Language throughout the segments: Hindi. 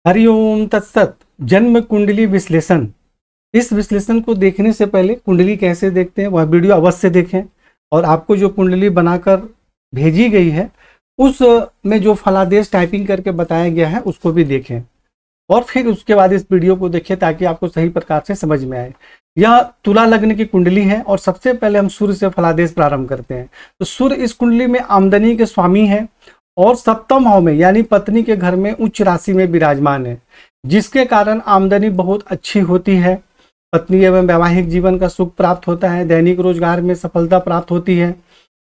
हरिओम तत्सत। जन्म कुंडली विश्लेषण। इस विश्लेषण को देखने से पहले कुंडली कैसे देखते हैं वह वीडियो अवश्य देखें, और आपको जो कुंडली बनाकर भेजी गई है उस में जो फलादेश टाइपिंग करके बताया गया है उसको भी देखें, और फिर उसके बाद इस वीडियो को देखें ताकि आपको सही प्रकार से समझ में आए। यह तुला लग्न की कुंडली है और सबसे पहले हम सूर्य से फलादेश प्रारंभ करते हैं। तो सूर्य इस कुंडली में आमदनी के स्वामी है और सप्तम भाव में यानी पत्नी के घर में उच्च राशि में विराजमान है, जिसके कारण आमदनी बहुत अच्छी होती है। पत्नी एवं वैवाहिक जीवन का सुख प्राप्त होता है, दैनिक रोजगार में सफलता प्राप्त होती है।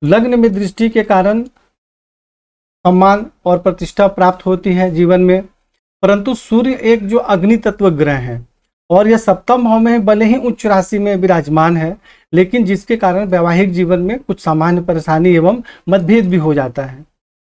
लग्न में दृष्टि के कारण सम्मान और प्रतिष्ठा प्राप्त होती है जीवन में। परंतु सूर्य एक जो अग्नि तत्व ग्रह है और यह सप्तम भाव में भले ही उच्च राशि में विराजमान है, लेकिन जिसके कारण वैवाहिक जीवन में कुछ सामान्य परेशानी एवं मतभेद भी हो जाता है।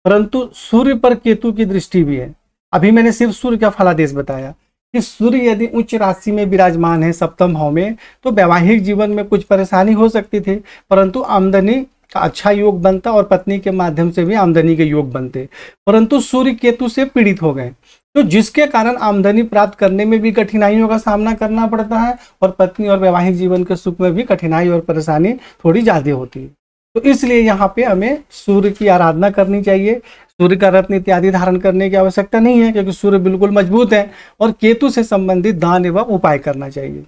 परंतु सूर्य पर केतु की दृष्टि भी है। अभी मैंने सिर्फ सूर्य का फलादेश बताया कि सूर्य यदि उच्च राशि में विराजमान है सप्तम भाव में तो वैवाहिक जीवन में कुछ परेशानी हो सकती थी, परंतु आमदनी का अच्छा योग बनता और पत्नी के माध्यम से भी आमदनी के योग बनते। परंतु सूर्य केतु से पीड़ित हो गए, तो जिसके कारण आमदनी प्राप्त करने में भी कठिनाइयों का सामना करना पड़ता है और पत्नी और वैवाहिक जीवन के सुख में भी कठिनाई और परेशानी थोड़ी ज्यादा होती है। तो इसलिए यहाँ पे हमें सूर्य की आराधना करनी चाहिए। सूर्य का रत्न इत्यादि धारण करने की आवश्यकता नहीं है, क्योंकि सूर्य बिल्कुल मजबूत है, और केतु से संबंधित दान एवं उपाय करना चाहिए।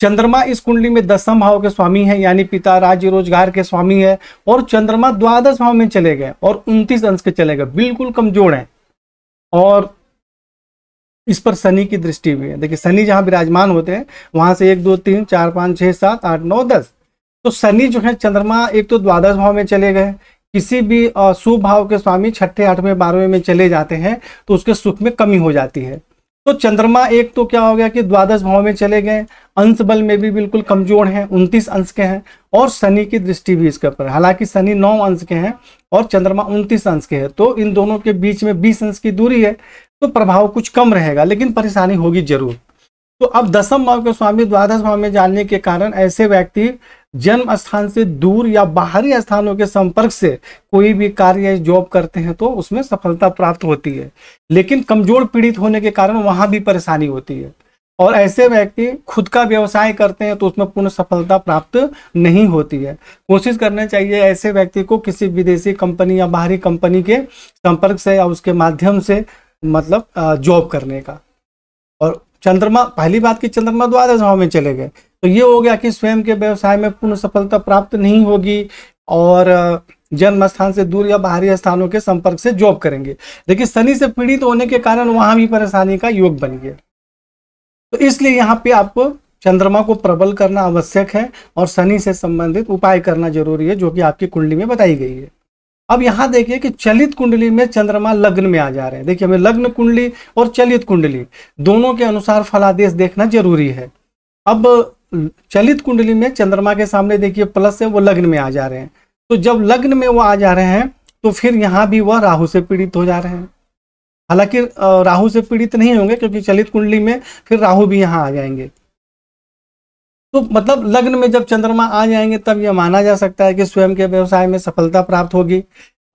चंद्रमा इस कुंडली में 10वें भाव के स्वामी है, यानी पिता राज्य रोजगार के स्वामी है, और चंद्रमा द्वादश भाव में चले गए और 29 अंश के चले गए, बिल्कुल कमजोर है। और इस पर शनि की दृष्टि भी है। देखिए शनि जहां विराजमान होते हैं वहां से 1 2 3 4 5 6 7 8 9 10, तो शनि जो है चंद्रमा एक तो द्वादश भाव में चले गए, किसी भी शुभ भाव के स्वामी 6ठे 8वें 12वें में चले जाते हैं तो उसके सुख में कमी हो जाती है। तो चंद्रमा एक तो क्या हो गया कि द्वादश भाव में चले गए, अंश बल में भी बिल्कुल कमजोर हैं, 29 अंश के हैं, और शनि की दृष्टि भी इसके ऊपर। हालांकि शनि 9 अंश के हैं और चंद्रमा 29 अंश के हैं, तो इन दोनों के बीच में 20 अंश की दूरी है, तो प्रभाव कुछ कम रहेगा, लेकिन परेशानी होगी जरूर। तो अब 10वें भाव के स्वामी द्वादश भाव में जाने के कारण ऐसे व्यक्ति जन्म स्थान से दूर या बाहरी स्थानों के संपर्क से कोई भी कार्य या जॉब करते हैं तो उसमें सफलता प्राप्त होती है, लेकिन कमजोर पीड़ित होने के कारण वहां भी परेशानी होती है। और ऐसे व्यक्ति खुद का व्यवसाय करते हैं तो उसमें पूर्ण सफलता प्राप्त नहीं होती है। कोशिश करना चाहिए ऐसे व्यक्ति को किसी विदेशी कंपनी या बाहरी कंपनी के संपर्क से या उसके माध्यम से मतलब जॉब करने का। और चंद्रमा, पहली बात कि चंद्रमा द्वादश भाव में चले गए, तो ये हो गया कि स्वयं के व्यवसाय में पूर्ण सफलता प्राप्त नहीं होगी और जन्म स्थान से दूर या बाहरी स्थानों के संपर्क से जॉब करेंगे। देखिए शनि से पीड़ित होने के कारण वहां भी परेशानी का योग बन गया, तो इसलिए यहाँ पे आपको चंद्रमा को प्रबल करना आवश्यक है और शनि से संबंधित उपाय करना जरूरी है, जो कि आपकी कुंडली में बताई गई है। अब यहाँ देखिए कि चलित कुंडली में चंद्रमा लग्न में आ जा रहे हैं। देखिए हमें लग्न कुंडली और चलित कुंडली दोनों के अनुसार फलादेश देखना जरूरी है। अब चलित कुंडली में चंद्रमा के सामने देखिए प्लस है, वो लग्न में आ जा रहे हैं, तो जब लग्न में वो आ जा रहे हैं तो फिर यहाँ भी वह राहु से पीड़ित हो जा रहे हैं। हालांकि राहु से पीड़ित नहीं होंगे, क्योंकि चलित कुंडली में फिर राहु भी यहाँ आ जाएंगे। तो मतलब लग्न में जब चंद्रमा आ जाएंगे तब यह माना जा सकता है कि स्वयं के व्यवसाय में सफलता प्राप्त होगी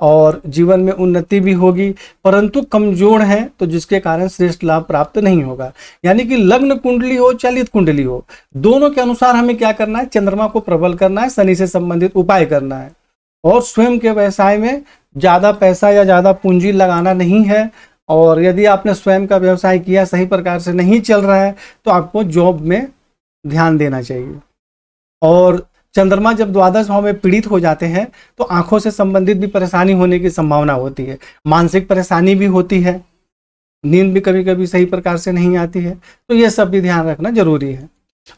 और जीवन में उन्नति भी होगी, परंतु कमजोर है तो जिसके कारण श्रेष्ठ लाभ प्राप्त नहीं होगा। यानी कि लग्न कुंडली हो चलित कुंडली हो, दोनों के अनुसार हमें क्या करना है, चंद्रमा को प्रबल करना है, शनि से संबंधित उपाय करना है, और स्वयं के व्यवसाय में ज्यादा पैसा या ज्यादा पूंजी लगाना नहीं है। और यदि आपने स्वयं का व्यवसाय किया सही प्रकार से नहीं चल रहा है तो आपको जॉब में ध्यान देना चाहिए। और चंद्रमा जब द्वादश भाव में पीड़ित हो जाते हैं तो आंखों से संबंधित भी परेशानी होने की संभावना होती है, मानसिक परेशानी भी होती है, नींद भी कभी कभी सही प्रकार से नहीं आती है, तो यह सब भी ध्यान रखना जरूरी है।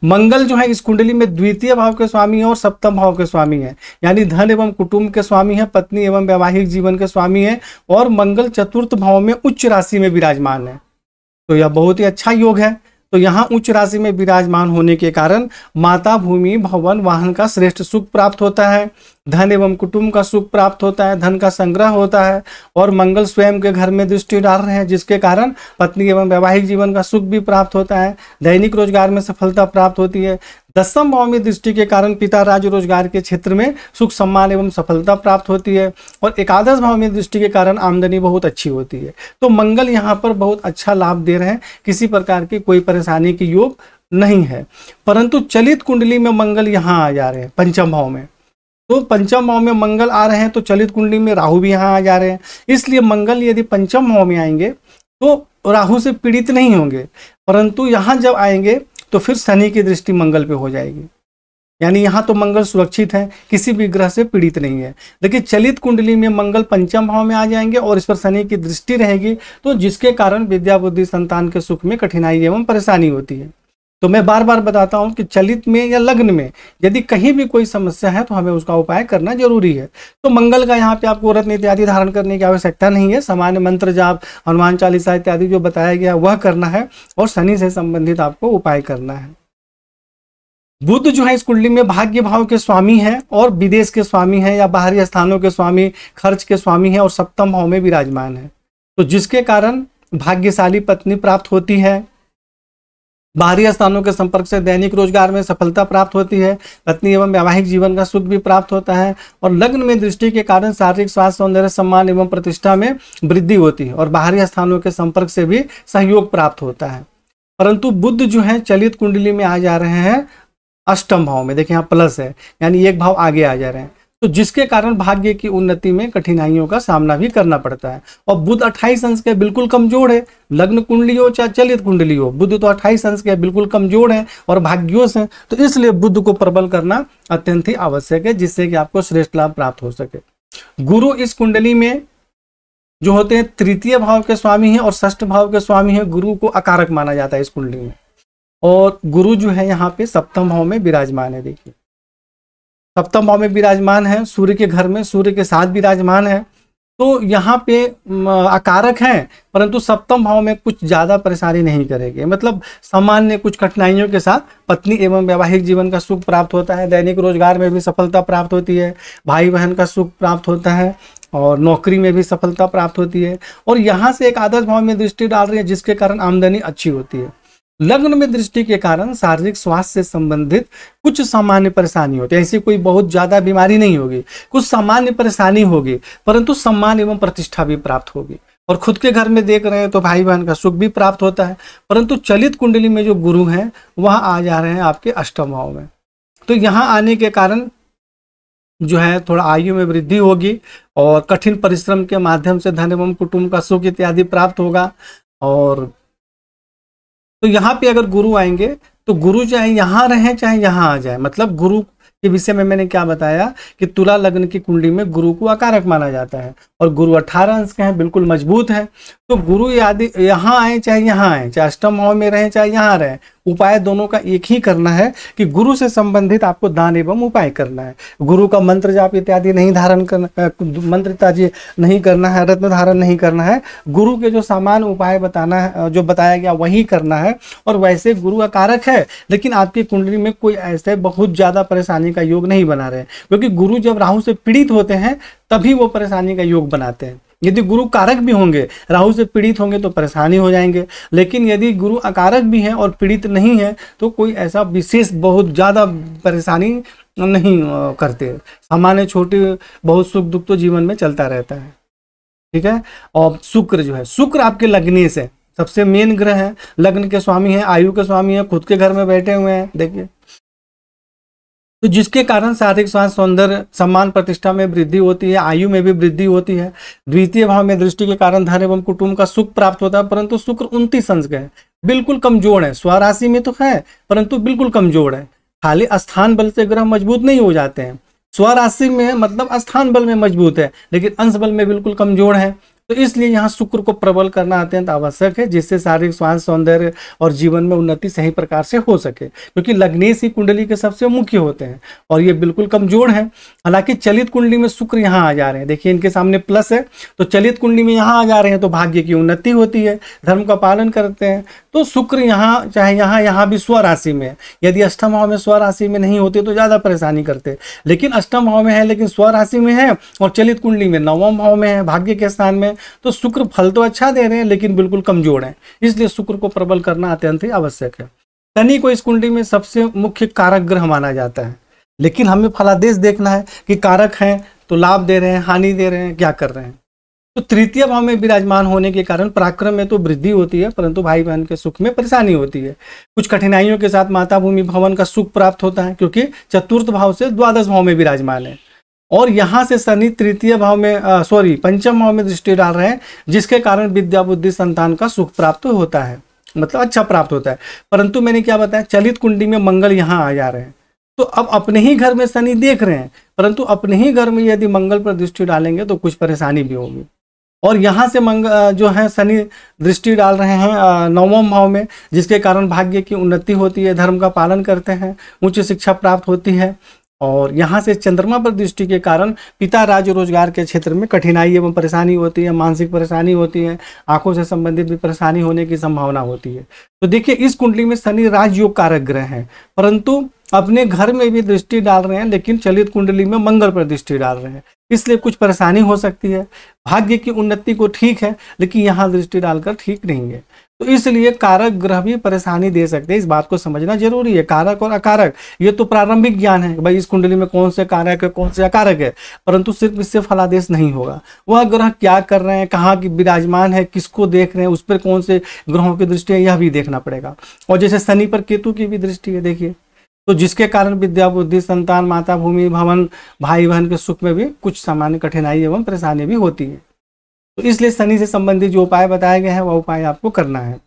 मंगल जो है इस कुंडली में द्वितीय भाव के स्वामी है और सप्तम भाव के स्वामी है, यानी धन एवं कुटुंब के स्वामी है, पत्नी एवं वैवाहिक जीवन के स्वामी है, और मंगल चतुर्थ भाव में उच्च राशि में विराजमान है, तो यह बहुत ही अच्छा योग है। तो यहाँ उच्च राशि में विराजमान होने के कारण माता, भूमि, भवन, वाहन का श्रेष्ठ सुख प्राप्त होता है, धन एवं कुटुंब का सुख प्राप्त होता है, धन का संग्रह होता है, और मंगल स्वयं के घर में दृष्टि डाल रहे हैं, जिसके कारण पत्नी एवं वैवाहिक जीवन का सुख भी प्राप्त होता है, दैनिक रोजगार में सफलता प्राप्त होती है, दसम भाव में दृष्टि के कारण पिता राज्य रोजगार के क्षेत्र में सुख सम्मान एवं सफलता प्राप्त होती है, और एकादश भाव में दृष्टि के कारण आमदनी बहुत अच्छी होती है। तो मंगल यहाँ पर बहुत अच्छा लाभ दे रहे हैं, किसी प्रकार की कोई परेशानी की योग नहीं है। परंतु चलित कुंडली में मंगल यहाँ आ जा रहे हैं पंचम भाव में, तो पंचम भाव में मंगल आ रहे हैं, तो चलित कुंडली में राहु भी यहाँ आ जा रहे हैं। इसलिए मंगल यदि पंचम भाव में आएंगे तो राहु से पीड़ित नहीं होंगे, परंतु यहाँ जब आएंगे तो फिर शनि की दृष्टि मंगल पे हो जाएगी। यानी यहाँ तो मंगल सुरक्षित है, किसी भी ग्रह से पीड़ित नहीं है। लेकिन चलित कुंडली में मंगल पंचम भाव में आ जाएंगे और इस पर शनि की दृष्टि रहेगी, तो जिसके कारण विद्या बुद्धि संतान के सुख में कठिनाई एवं परेशानी होती है। तो मैं बार बार बताता हूँ कि चलित में या लग्न में यदि कहीं भी कोई समस्या है तो हमें उसका उपाय करना जरूरी है। तो मंगल का यहाँ पे आपको रत्न इत्यादि धारण करने की आवश्यकता नहीं है, सामान्य मंत्र जाप, हनुमान चालीसा इत्यादि जो बताया गया वह करना है, और शनि से संबंधित आपको उपाय करना है। बुध जो है इस कुंडली में भाग्य भाव के स्वामी है, और विदेश के स्वामी है, या बाहरी स्थानों के स्वामी, खर्च के स्वामी है, और सप्तम भाव में विराजमान है। तो जिसके कारण भाग्यशाली पत्नी प्राप्त होती है, बाहरी स्थानों के संपर्क से दैनिक रोजगार में सफलता प्राप्त होती है, पत्नी एवं वैवाहिक जीवन का सुख भी प्राप्त होता है, और लग्न में दृष्टि के कारण शारीरिक स्वास्थ्य, सौंदर्य, सम्मान एवं प्रतिष्ठा में वृद्धि होती है, और बाहरी स्थानों के संपर्क से भी सहयोग प्राप्त होता है। परंतु बुध जो है चलित कुंडली में आ जा रहे हैं अष्टम भाव में, देखिए यहाँ प्लस है, यानी एक भाव आगे आ जा रहे हैं, तो जिसके कारण भाग्य की उन्नति में कठिनाइयों का सामना भी करना पड़ता है। और बुध 28 अंश के बिल्कुल कमजोर है, लग्न कुंडली हो चाहे चलित कुंडली हो, बुध तो 28 अंश के बिल्कुल कमजोर है और भाग्योश है। तो इसलिए बुध को प्रबल करना अत्यंत ही आवश्यक है, जिससे कि आपको श्रेष्ठ लाभ प्राप्त हो सके। गुरु इस कुंडली में जो होते हैं तृतीय भाव के स्वामी हैं और षष्ठ भाव के स्वामी हैं। गुरु को अकारक माना जाता है इस कुंडली में, और गुरु जो है यहाँ पे सप्तम भाव में विराजमान है। देखिए सप्तम भाव में विराजमान है, सूर्य के घर में, सूर्य के साथ विराजमान है। तो यहाँ पे अकारक हैं, परंतु सप्तम भाव में कुछ ज्यादा परेशानी नहीं करेंगे, मतलब सामान्य कुछ कठिनाइयों के साथ पत्नी एवं वैवाहिक जीवन का सुख प्राप्त होता है, दैनिक रोजगार में भी सफलता प्राप्त होती है, भाई बहन का सुख प्राप्त होता है, और नौकरी में भी सफलता प्राप्त होती है। और यहाँ से एक आदर्श भाव में दृष्टि डाल रही है, जिसके कारण आमदनी अच्छी होती है। लग्न में दृष्टि के कारण शारीरिक स्वास्थ्य से संबंधित कुछ सामान्य परेशानी होती है, ऐसी कोई बहुत ज्यादा बीमारी नहीं होगी, कुछ सामान्य परेशानी होगी, परंतु सम्मान एवं प्रतिष्ठा भी प्राप्त होगी। और खुद के घर में देख रहे हैं तो भाई बहन का सुख भी प्राप्त होता है। परंतु चलित कुंडली में जो गुरु हैं वह आ जा रहे हैं आपके अष्टम भाव में, तो यहाँ आने के कारण जो है थोड़ा आयु में वृद्धि होगी, और कठिन परिश्रम के माध्यम से धन एवं कुटुंब का सुख इत्यादि प्राप्त होगा। और तो यहाँ पे अगर गुरु आएंगे तो गुरु चाहे यहाँ रहे चाहे यहाँ आ जाए, मतलब गुरु के विषय में मैंने क्या बताया कि तुला लग्न की कुंडली में गुरु को अकारक माना जाता है, और गुरु 18 अंश के हैं, बिल्कुल मजबूत है। तो गुरु यदि यहाँ आए चाहे यहाँ आए, चाहे अष्टम भाव में रहे चाहे यहाँ रहे, उपाय दोनों का एक ही करना है कि गुरु से संबंधित आपको दान एवं उपाय करना है। गुरु का मंत्र जाप इत्यादि नहीं धारण करना, मंत्र इत्यादि नहीं करना है, रत्न धारण नहीं करना है, गुरु के जो सामान्य उपाय बताना है, जो बताया गया वही करना है। और वैसे गुरु अकारक है, लेकिन आपकी कुंडली में कोई ऐसे बहुत ज्यादा परेशानी का योग नहीं बना रहे, क्योंकि गुरु जब राहु से पीड़ित होते हैं तभी वो परेशानी का योग बनाते हैं। यदि गुरु कारक भी होंगे, राहु से पीड़ित होंगे तो परेशानी हो जाएंगे, लेकिन यदि गुरु अकारक भी हैं और पीड़ित नहीं है तो कोई ऐसा विशेष बहुत ज़्यादा परेशानी नहीं करते। सामान्य छोटे बहुत सुख दुख तो जीवन में चलता रहता है, ठीक है। और शुक्र जो है, शुक्र आपके लग्नेश है, सबसे मेन ग्रह है, लग्न के स्वामी है, आयु के स्वामी है, खुद के घर में बैठे हुए हैं। देखिए तो जिसके कारण शारीरिक स्वास्थ्य, सौंदर्य, सम्मान, प्रतिष्ठा में वृद्धि होती है, आयु में भी वृद्धि होती है। द्वितीय भाव में दृष्टि के कारण धन एवं कुटुंब का सुख प्राप्त होता है, परंतु शुक्र 29 अंश का है, बिल्कुल कमजोर है। स्वराशि में तो है परंतु बिल्कुल कमजोर है, खाली स्थान बल से ग्रह मजबूत नहीं हो जाते हैं। स्वराशि में मतलब स्थान बल में मजबूत है, लेकिन अंश बल में बिल्कुल कमजोर है। तो इसलिए यहाँ शुक्र को प्रबल करना अत्यंत आवश्यक है, जिससे शारीरिक स्वास्थ्य, सौंदर्य और जीवन में उन्नति सही प्रकार से हो सके, क्योंकि लग्नेश ही कुंडली के सबसे मुख्य होते हैं और ये बिल्कुल कमजोर है। हालांकि चलित कुंडली में शुक्र यहाँ आ जा रहे हैं, देखिए इनके सामने प्लस है, तो चलित कुंडली में यहाँ आ जा रहे हैं तो भाग्य की उन्नति होती है, धर्म का पालन करते हैं। तो शुक्र यहाँ चाहे यहाँ भी स्वराशि में, यदि अष्टम भाव में स्वराशि में नहीं होते तो ज्यादा परेशानी करते, लेकिन अष्टम भाव में है, लेकिन स्वराशि में है और चलित कुंडली में नवम भाव में है, भाग्य के स्थान में, तो शुक्र फल तो अच्छा दे रहे हैं लेकिन बिल्कुल कमजोर है। इसलिए शुक्र को प्रबल करना अत्यंत ही आवश्यक है। शनि को इस कुंडली में सबसे मुख्य कारक ग्रह माना जाता है, लेकिन हमें फलादेश देखना है कि कारक हैं तो लाभ दे रहे हैं, हानि दे रहे हैं, क्या कर रहे हैं। तो तृतीय भाव में विराजमान होने के कारण पराक्रम में तो वृद्धि होती है, परंतु भाई बहन के सुख में परेशानी होती है। कुछ कठिनाइयों के साथ माता भूमि भवन का सुख प्राप्त होता है, क्योंकि चतुर्थ भाव से द्वादश भाव में विराजमान है और यहाँ से शनि तृतीय भाव में पंचम भाव में दृष्टि डाल रहे हैं, जिसके कारण विद्या बुद्धि संतान का सुख प्राप्त होता है, मतलब अच्छा प्राप्त होता है। परंतु मैंने क्या बताया, चलित कुंडली में मंगल यहाँ आ जा रहे हैं, तो अब अपने ही घर में शनि देख रहे हैं, परंतु अपने ही घर में यदि मंगल पर दृष्टि डालेंगे तो कुछ परेशानी भी होगी। और यहाँ से मंगल जो है शनि दृष्टि डाल रहे हैं नवम भाव में, जिसके कारण भाग्य की उन्नति होती है, धर्म का पालन करते हैं, उच्च शिक्षा प्राप्त होती है। और यहाँ से चंद्रमा पर दृष्टि के कारण पिता राज्य रोजगार के क्षेत्र में कठिनाई एवं परेशानी होती है, मानसिक परेशानी होती है, आंखों से संबंधित भी परेशानी होने की संभावना होती है। तो देखिए इस कुंडली में शनि राजयोग कारक ग्रह हैं, परंतु अपने घर में भी दृष्टि डाल रहे हैं, लेकिन चलित कुंडली में मंगल पर दृष्टि डाल रहे हैं, इसलिए कुछ परेशानी हो सकती है। भाग्य की उन्नति को ठीक है, लेकिन यहाँ दृष्टि डालकर ठीक नहीं है। तो इसलिए कारक ग्रह भी परेशानी दे सकते हैं, इस बात को समझना जरूरी है। कारक और अकारक ये तो प्रारंभिक ज्ञान है, भाई इस कुंडली में कौन से कारक है कौन से अकारक है, परंतु सिर्फ इससे फलादेश नहीं होगा। वह ग्रह क्या कर रहे हैं, कहाँ की विराजमान है, किसको देख रहे हैं, उस पर कौन से ग्रहों की दृष्टि है, यह भी देखना पड़ेगा। और जैसे शनि पर केतु की भी दृष्टि है, देखिए, तो जिसके कारण विद्या बुद्धि संतान माता भूमि भवन भाई बहन के सुख में भी कुछ सामान्य कठिनाई एवं परेशानी भी होती है। तो इसलिए शनि से संबंधित जो उपाय बताए गए हैं वह उपाय आपको करना है।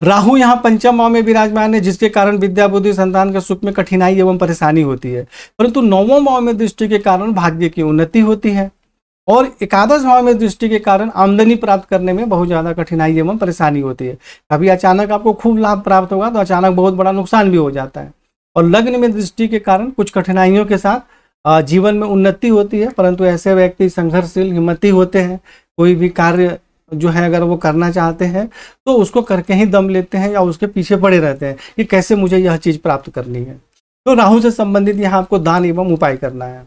राहु यहाँ पंचम भाव में विराजमान है, जिसके कारण विद्या बुद्धि संतान के सुख में कठिनाई एवं परेशानी होती है, परंतु नौवें भाव में दृष्टि के कारण भाग्य की उन्नति होती है। और एकादश भाव में दृष्टि के कारण आमदनी प्राप्त करने में बहुत ज्यादा कठिनाई एवं परेशानी होती है। कभी अचानक आपको खूब लाभ प्राप्त होगा तो अचानक बहुत बड़ा नुकसान भी हो जाता है। और लग्न में दृष्टि के कारण कुछ कठिनाइयों के साथ जीवन में उन्नति होती है, परंतु ऐसे व्यक्ति संघर्षशील हिम्मती होते हैं। कोई भी कार्य जो है अगर वो करना चाहते हैं तो उसको करके ही दम लेते हैं या उसके पीछे पड़े रहते हैं कि कैसे मुझे यह चीज प्राप्त करनी है। तो राहु से संबंधित यहाँ आपको दान एवं उपाय करना है।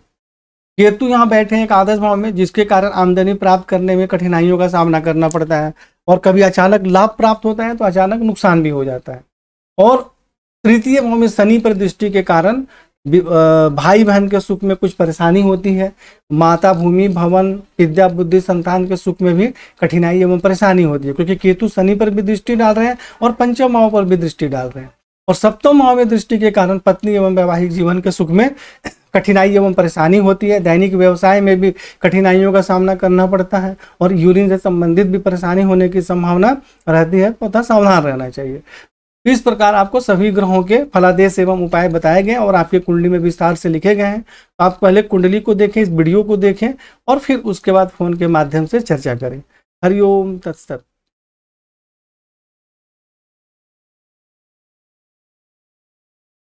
केतु यहाँ बैठे हैं एकादश भाव में, जिसके कारण आमदनी प्राप्त करने में कठिनाइयों का सामना करना पड़ता है और कभी अचानक लाभ प्राप्त होता है तो अचानक नुकसान भी हो जाता है। और तृतीय भाव में शनि पर दृष्टि के कारण भाई बहन के सुख में कुछ परेशानी होती है, माता भूमि भवन विद्या बुद्धि संतान के सुख में भी कठिनाई एवं परेशानी होती है, क्योंकि केतु शनि पर भी दृष्टि डाल रहे हैं और पंचम भाव पर भी दृष्टि डाल रहे हैं। और सप्तम भाव में दृष्टि के कारण पत्नी एवं वैवाहिक जीवन के सुख में कठिनाई एवं परेशानी होती है। दैनिक व्यवसाय में भी कठिनाइयों का सामना करना पड़ता है और यूरिन से संबंधित भी परेशानी होने की संभावना रहती है, तथा सावधान रहना चाहिए। इस प्रकार आपको सभी ग्रहों के फलादेश एवं उपाय बताए गए और आपके कुंडली में विस्तार से लिखे गए हैं। तो आप पहले कुंडली को देखें, इस वीडियो को देखें और फिर उसके बाद फोन के माध्यम से चर्चा करें। हरिओम तत्सत।